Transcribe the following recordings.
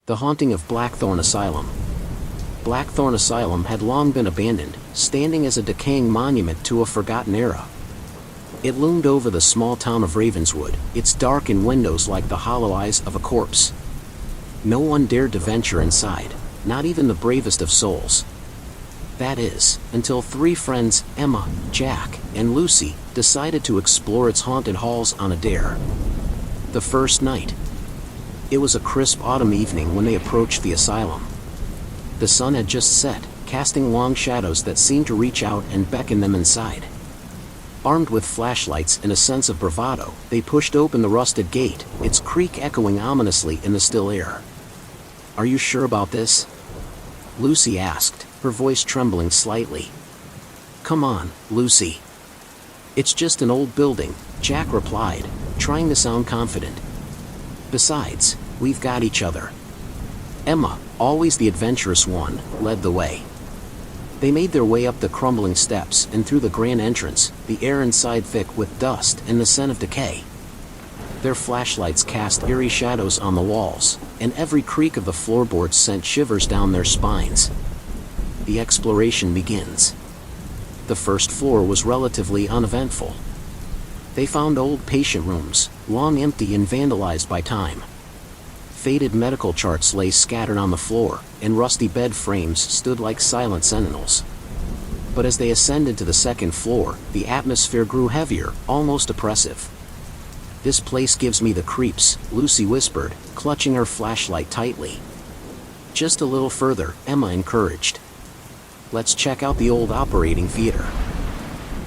The haunting of Blackthorn Asylum. Blackthorn Asylum had long been abandoned, standing as a decaying monument to a forgotten era. It loomed over the small town of Ravenswood, its darkened windows like the hollow eyes of a corpse. No one dared to venture inside, not even the bravest of souls. That is, until three friends, Emma, Jack, and Lucy, decided to explore its haunted halls on a dare. The first night. It was a crisp autumn evening when they approached the asylum. The sun had just set, casting long shadows that seemed to reach out and beckon them inside. Armed with flashlights and a sense of bravado, they pushed open the rusted gate, its creak echoing ominously in the still air. "Are you sure about this?" Lucy asked, her voice trembling slightly. "Come on, Lucy." "It's just an old building," Jack replied, trying to sound confident. "Besides, we've got each other." Emma, always the adventurous one, led the way. They made their way up the crumbling steps and through the grand entrance, the air inside thick with dust and the scent of decay. Their flashlights cast eerie shadows on the walls, and every creak of the floorboards sent shivers down their spines. The exploration begins. The first floor was relatively uneventful. They found old patient rooms, long empty and vandalized by time. Faded medical charts lay scattered on the floor, and rusty bed frames stood like silent sentinels. But as they ascended to the second floor, the atmosphere grew heavier, almost oppressive. "This place gives me the creeps," Lucy whispered, clutching her flashlight tightly. "Just a little further," Emma encouraged. "Let's check out the old operating theater.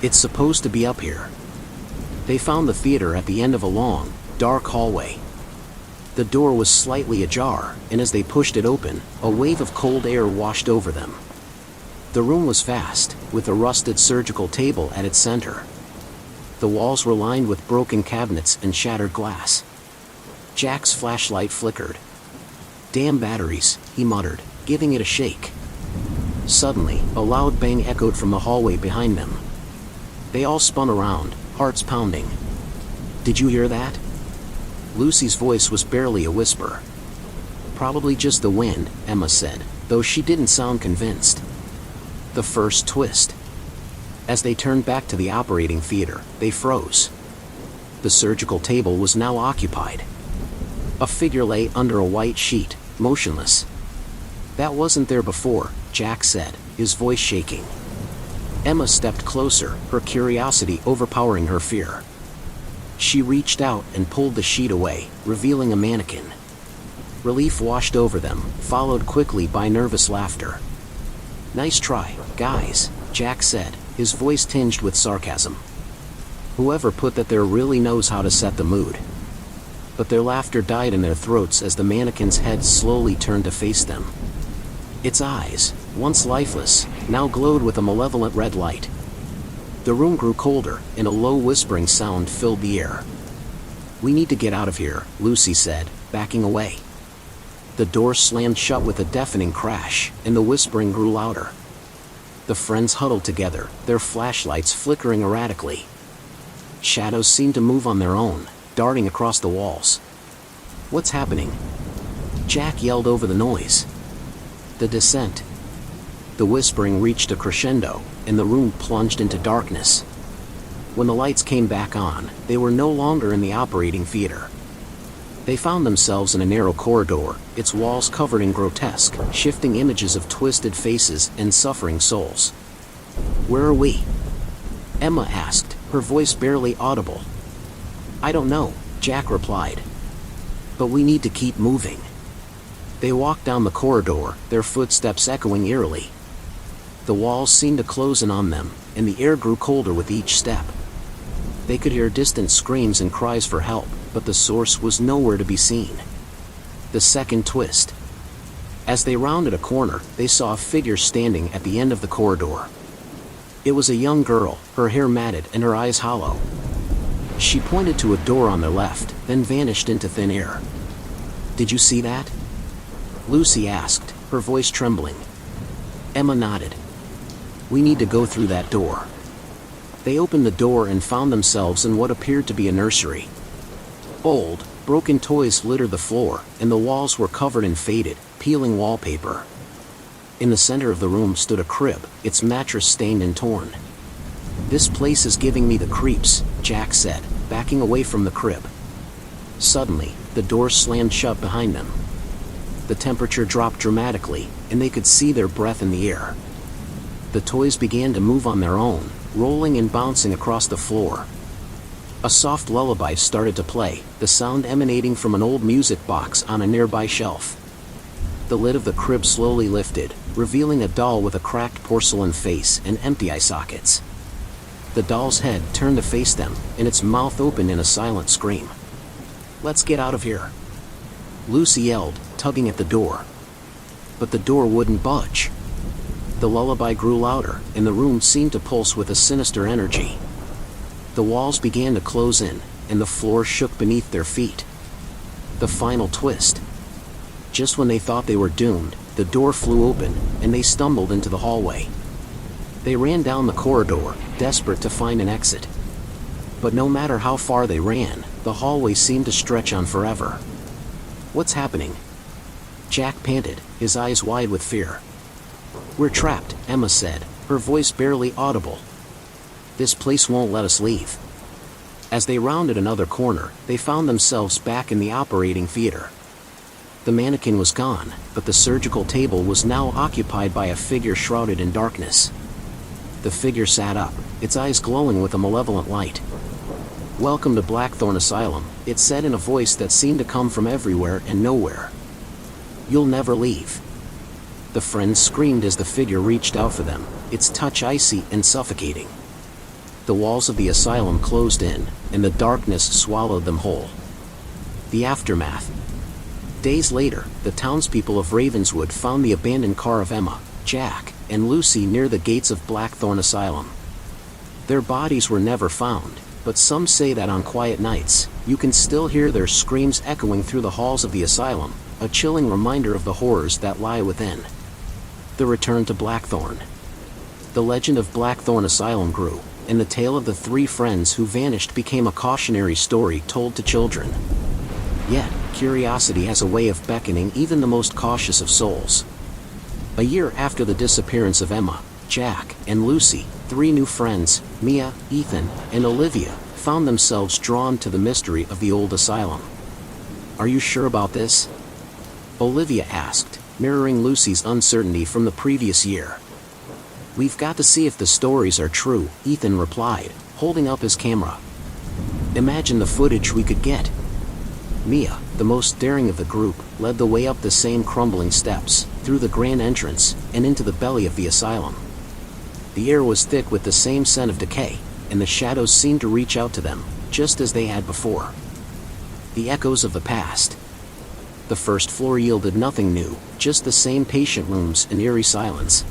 It's supposed to be up here." They found the theater at the end of a long, dark hallway. The door was slightly ajar, and as they pushed it open, a wave of cold air washed over them. The room was vast, with a rusted surgical table at its center. The walls were lined with broken cabinets and shattered glass. Jack's flashlight flickered. "Damn batteries," he muttered, giving it a shake. Suddenly, a loud bang echoed from the hallway behind them. They all spun around, hearts pounding. "Did you hear that?" Lucy's voice was barely a whisper. "Probably just the wind," Emma said, though she didn't sound convinced. The first twist. As they turned back to the operating theater, they froze. The surgical table was now occupied. A figure lay under a white sheet, motionless. "That wasn't there before," Jack said, his voice shaking. Emma stepped closer, her curiosity overpowering her fear. She reached out and pulled the sheet away, revealing a mannequin. Relief washed over them, followed quickly by nervous laughter. "Nice try, guys," Jack said, his voice tinged with sarcasm. Whoever put that there really knows how to set the mood. But their laughter died in their throats as the mannequin's head slowly turned to face them. Its eyes, once lifeless, now glowed with a malevolent red light. The room grew colder, and a low whispering sound filled the air. "We need to get out of here," Lucy said, backing away. The door slammed shut with a deafening crash, and the whispering grew louder. The friends huddled together, their flashlights flickering erratically. Shadows seemed to move on their own, darting across the walls. "What's happening?" Jack yelled over the noise. "The descent." The whispering reached a crescendo, and the room plunged into darkness. When the lights came back on, they were no longer in the operating theater. They found themselves in a narrow corridor, its walls covered in grotesque, shifting images of twisted faces and suffering souls. "Where are we?" Emma asked, her voice barely audible. "I don't know," Jack replied. "But we need to keep moving." They walked down the corridor, their footsteps echoing eerily. The walls seemed to close in on them, and the air grew colder with each step. They could hear distant screams and cries for help, but the source was nowhere to be seen. The second twist. As they rounded a corner, they saw a figure standing at the end of the corridor. It was a young girl, her hair matted and her eyes hollow. She pointed to a door on their left, then vanished into thin air. "Did you see that?" Lucy asked, her voice trembling. Emma nodded. "We need to go through that door." They opened the door and found themselves in what appeared to be a nursery. Old, Broken toys littered the floor, and the walls were covered in faded, peeling wallpaper. In the center of the room stood a crib, its mattress stained and torn. "This place is giving me the creeps," Jack said, backing away from the crib. Suddenly, the door slammed shut behind them. The temperature dropped dramatically, and they could see their breath in the air. The toys began to move on their own, rolling and bouncing across the floor. A soft lullaby started to play, the sound emanating from an old music box on a nearby shelf. The lid of the crib slowly lifted, revealing a doll with a cracked porcelain face and empty eye sockets. The doll's head turned to face them, and its mouth opened in a silent scream. "Let's get out of here," Lucy yelled, tugging at the door. But the door wouldn't budge. The lullaby grew louder, and the room seemed to pulse with a sinister energy. The walls began to close in, and the floor shook beneath their feet. The final twist. Just when they thought they were doomed, the door flew open, and they stumbled into the hallway. They ran down the corridor, desperate to find an exit. But no matter how far they ran, the hallway seemed to stretch on forever. "What's happening?" Jack panted, his eyes wide with fear. "We're trapped," Emma said, her voice barely audible. "This place won't let us leave." As they rounded another corner, they found themselves back in the operating theater. The mannequin was gone, but the surgical table was now occupied by a figure shrouded in darkness. The figure sat up, its eyes glowing with a malevolent light. "Welcome to Blackthorn Asylum," it said in a voice that seemed to come from everywhere and nowhere. "You'll never leave." The friends screamed as the figure reached out for them, its touch icy and suffocating. The walls of the asylum closed in, and the darkness swallowed them whole. The aftermath. Days later, the townspeople of Ravenswood found the abandoned car of Emma, Jack, and Lucy near the gates of Blackthorn Asylum. Their bodies were never found, but some say that on quiet nights, you can still hear their screams echoing through the halls of the asylum, a chilling reminder of the horrors that lie within. The return to Blackthorn. The legend of Blackthorn Asylum grew, and the tale of the three friends who vanished became a cautionary story told to children. Yet, curiosity has a way of beckoning even the most cautious of souls. A year after the disappearance of Emma, Jack, and Lucy, three new friends, Mia, Ethan, and Olivia, found themselves drawn to the mystery of the old asylum. "Are you sure about this?" Olivia asked, mirroring Lucy's uncertainty from the previous year. "We've got to see if the stories are true," Ethan replied, holding up his camera. "Imagine the footage we could get." Mia, the most daring of the group, led the way up the same crumbling steps, through the grand entrance, and into the belly of the asylum. The air was thick with the same scent of decay, and the shadows seemed to reach out to them, just as they had before. The echoes of the past. The first floor yielded nothing new, just the same patient rooms and eerie silence.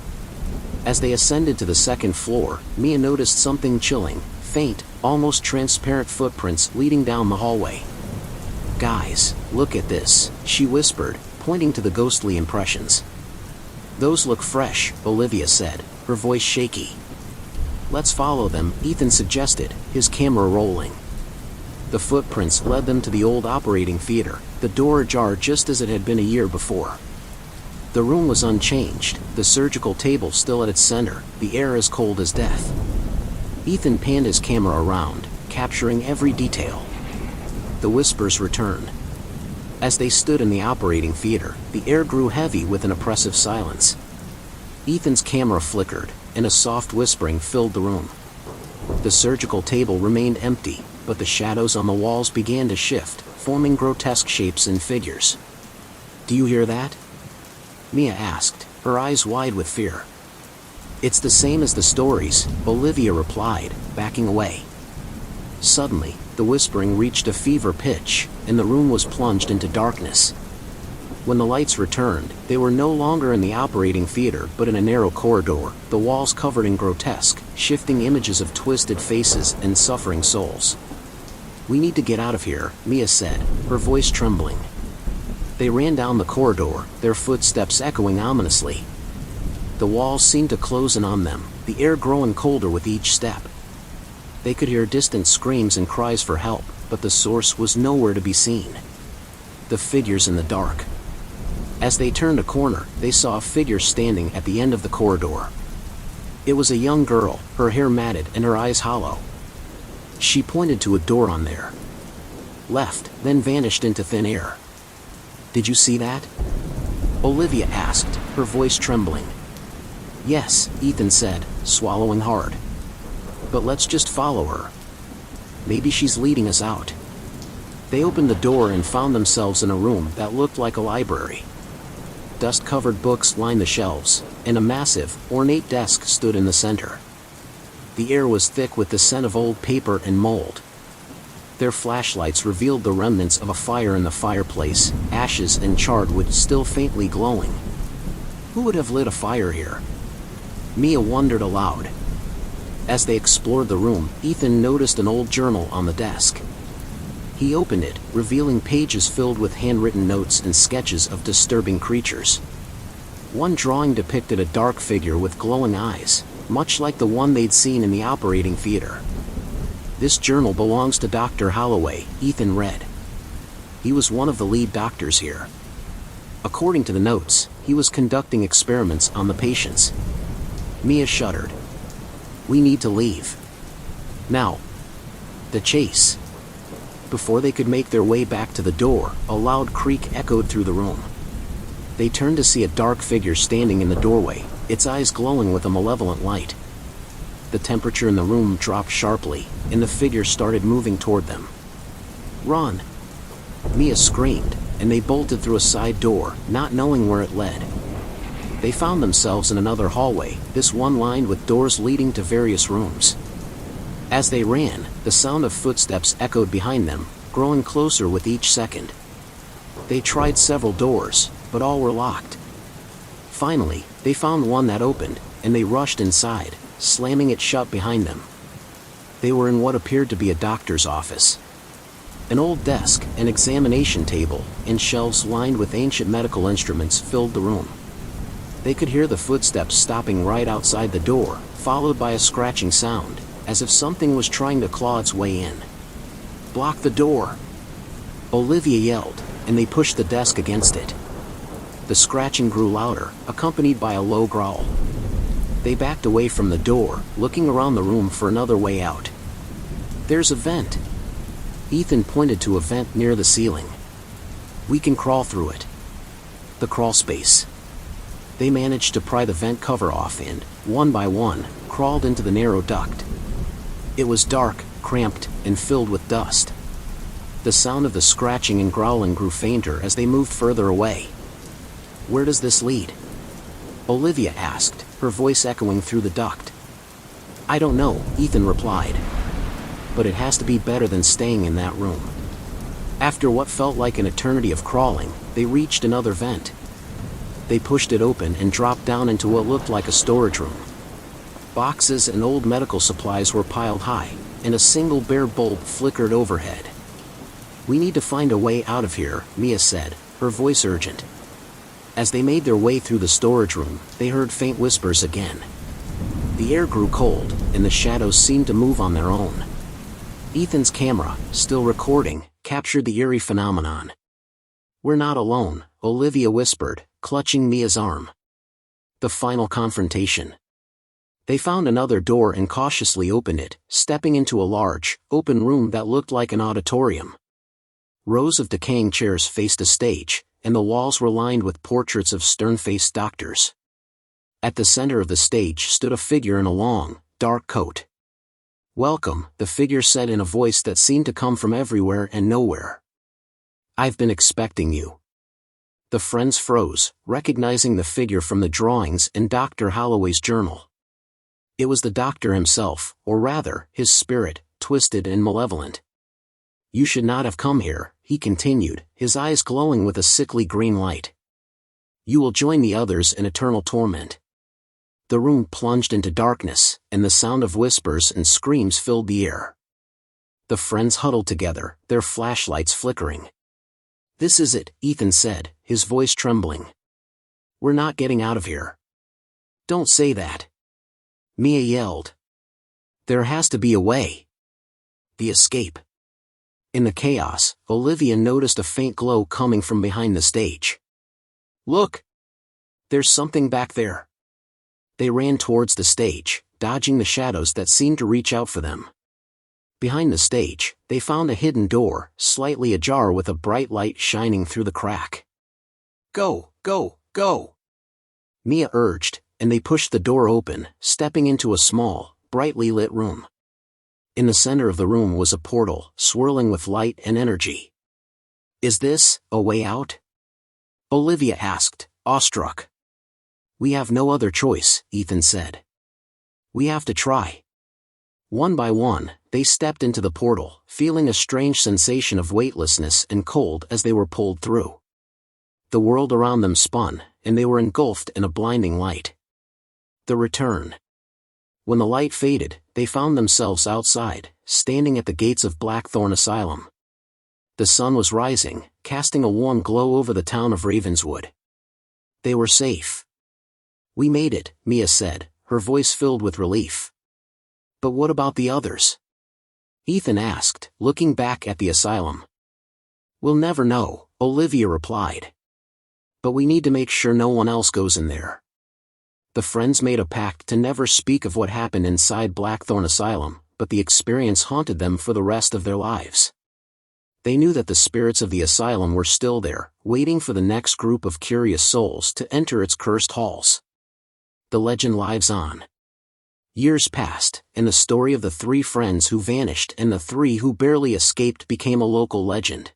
As they ascended to the second floor, Mia noticed something chilling, faint, almost transparent footprints leading down the hallway. "Guys, look at this," she whispered, pointing to the ghostly impressions. "Those look fresh," Olivia said, her voice shaky. "Let's follow them," Ethan suggested, his camera rolling. The footprints led them to the old operating theater, the door ajar just as it had been a year before. The room was unchanged, the surgical table still at its center, the air as cold as death. Ethan panned his camera around, capturing every detail. The whispers returned. As they stood in the operating theater, the air grew heavy with an oppressive silence. Ethan's camera flickered, and a soft whispering filled the room. The surgical table remained empty, but the shadows on the walls began to shift, forming grotesque shapes and figures. "Do you hear that?" Mia asked, her eyes wide with fear. "It's the same as the stories," Olivia replied, backing away. Suddenly, the whispering reached a fever pitch, and the room was plunged into darkness. When the lights returned, they were no longer in the operating theater but in a narrow corridor, the walls covered in grotesque, shifting images of twisted faces and suffering souls. "We need to get out of here," Mia said, her voice trembling. They ran down the corridor, their footsteps echoing ominously. The walls seemed to close in on them, the air growing colder with each step. They could hear distant screams and cries for help, but the source was nowhere to be seen. the figures in the dark. As they turned a corner, they saw a figure standing at the end of the corridor. It was a young girl, her hair matted and her eyes hollow. She pointed to a door on their left, then vanished into thin air. "Did you see that?" Olivia asked, her voice trembling. "Yes," Ethan said, swallowing hard. "But let's just follow her. Maybe she's leading us out." They opened the door and found themselves in a room that looked like a library. Dust-covered books lined the shelves, and a massive, ornate desk stood in the center. The air was thick with the scent of old paper and mold. Their flashlights revealed the remnants of a fire in the fireplace, ashes and charred wood still faintly glowing. Who would have lit a fire here? Mia wondered aloud. As they explored the room, Ethan noticed an old journal on the desk. He opened it, revealing pages filled with handwritten notes and sketches of disturbing creatures. One drawing depicted a dark figure with glowing eyes, much like the one they'd seen in the operating theater. "This journal belongs to Dr. Holloway," Ethan read. He was one of the lead doctors here. According to the notes, he was conducting experiments on the patients. Mia shuddered. "We need to leave. Now." The chase. Before they could make their way back to the door, a loud creak echoed through the room. They turned to see a dark figure standing in the doorway, its eyes glowing with a malevolent light. The temperature in the room dropped sharply, and the figure started moving toward them. "Run!" Mia screamed, and they bolted through a side door, not knowing where it led. They found themselves in another hallway, this one lined with doors leading to various rooms. As they ran, the sound of footsteps echoed behind them, growing closer with each second. They tried several doors, but all were locked. Finally, they found one that opened, and they rushed inside, slamming it shut behind them. They were in what appeared to be a doctor's office. An old desk, an examination table, and shelves lined with ancient medical instruments filled the room. They could hear the footsteps stopping right outside the door, followed by a scratching sound, as if something was trying to claw its way in. "Block the door!" Olivia yelled, and they pushed the desk against it. The scratching grew louder, accompanied by a low growl. They backed away from the door, looking around the room for another way out. "There's a vent." Ethan pointed to a vent near the ceiling. "We can crawl through it." The crawl space. They managed to pry the vent cover off and, one by one, crawled into the narrow duct. It was dark, cramped, and filled with dust. The sound of the scratching and growling grew fainter as they moved further away. "Where does this lead?" Olivia asked, her voice echoing through the duct. "I don't know," Ethan replied. "But it has to be better than staying in that room." After what felt like an eternity of crawling, they reached another vent. They pushed it open and dropped down into what looked like a storage room. Boxes and old medical supplies were piled high, and a single bare bulb flickered overhead. "We need to find a way out of here," Mia said, her voice urgent. As they made their way through the storage room, they heard faint whispers again. The air grew cold, and the shadows seemed to move on their own. Ethan's camera, still recording, captured the eerie phenomenon. "We're not alone," Olivia whispered, clutching Mia's arm. The final confrontation. They found another door and cautiously opened it, stepping into a large, open room that looked like an auditorium. Rows of decaying chairs faced a stage, and the walls were lined with portraits of stern-faced doctors. At the center of the stage stood a figure in a long, dark coat. "Welcome," the figure said in a voice that seemed to come from everywhere and nowhere. "I've been expecting you." The friends froze, recognizing the figure from the drawings in Dr. Holloway's journal. It was the doctor himself, or rather, his spirit, twisted and malevolent. "You should not have come here," he continued, his eyes glowing with a sickly green light. "You will join the others in eternal torment." The room plunged into darkness, and the sound of whispers and screams filled the air. The friends huddled together, their flashlights flickering. "This is it," Ethan said, his voice trembling. "We're not getting out of here." "Don't say that," Mia yelled. "There has to be a way." The escape. In the chaos, Olivia noticed a faint glow coming from behind the stage. "Look! There's something back there." They ran towards the stage, dodging the shadows that seemed to reach out for them. Behind the stage, they found a hidden door, slightly ajar with a bright light shining through the crack. "Go, go, go!" Mia urged, and they pushed the door open, stepping into a small, brightly lit room. In the center of the room was a portal, swirling with light and energy. "Is this a way out?" Olivia asked, awestruck. "We have no other choice," Ethan said. "We have to try." One by one, they stepped into the portal, feeling a strange sensation of weightlessness and cold as they were pulled through. The world around them spun, and they were engulfed in a blinding light. The return. When the light faded, they found themselves outside, standing at the gates of Blackthorn Asylum. The sun was rising, casting a warm glow over the town of Ravenswood. They were safe. "We made it," Mia said, her voice filled with relief. "But what about the others?" Ethan asked, looking back at the asylum. "We'll never know," Olivia replied. "But we need to make sure no one else goes in there." The friends made a pact to never speak of what happened inside Blackthorn Asylum, but the experience haunted them for the rest of their lives. They knew that the spirits of the asylum were still there, waiting for the next group of curious souls to enter its cursed halls. The legend lives on. Years passed, and the story of the 3 friends who vanished and the 3 who barely escaped became a local legend.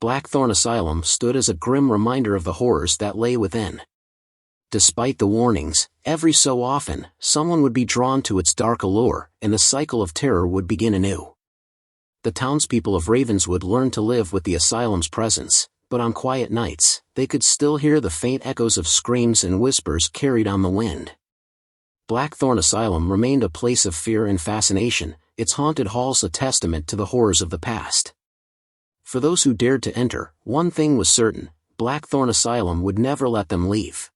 Blackthorn Asylum stood as a grim reminder of the horrors that lay within. Despite the warnings, every so often, someone would be drawn to its dark allure, and the cycle of terror would begin anew. The townspeople of Ravenswood learned to live with the asylum's presence, but on quiet nights, they could still hear the faint echoes of screams and whispers carried on the wind. Blackthorn Asylum remained a place of fear and fascination, its haunted halls a testament to the horrors of the past. For those who dared to enter, one thing was certain: Blackthorn Asylum would never let them leave.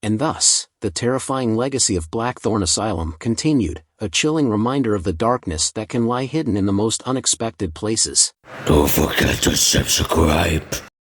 And thus, the terrifying legacy of Blackthorn Asylum continued, a chilling reminder of the darkness that can lie hidden in the most unexpected places. Don't forget to subscribe.